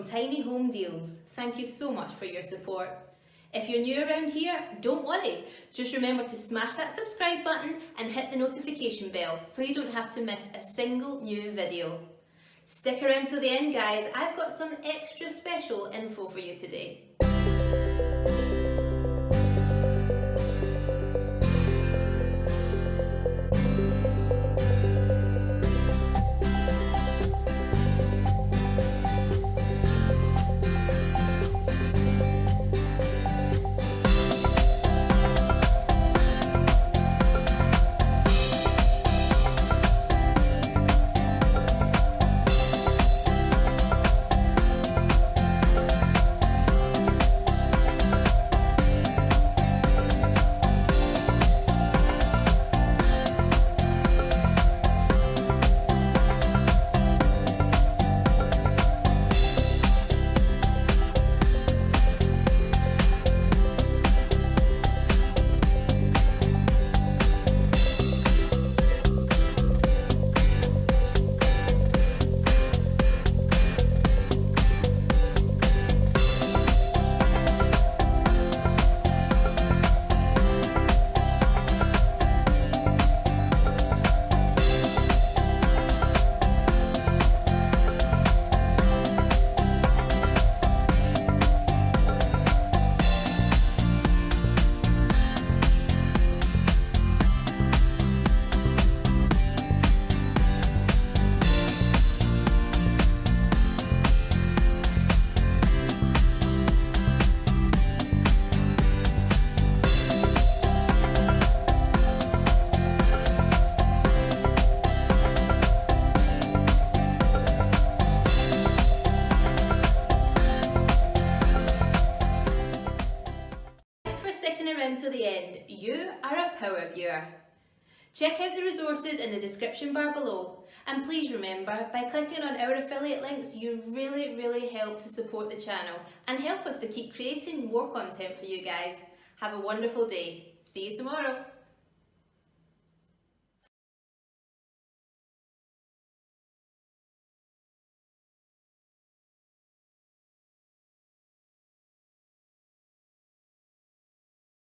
from Tiny Home Deals. Thank you so much for your support. If you're new around here, don't worry. Just remember to smash that subscribe button and hit the notification bell so you don't have to miss a single new video. Stick around till the end, guys. I've got some extra special info for you today. To the end, you are a power viewer. Check out the resources in the description bar below, and please remember, by clicking on our affiliate links, you really help to support the channel and help us to keep creating more content for you guys. Have a wonderful day. See you tomorrow.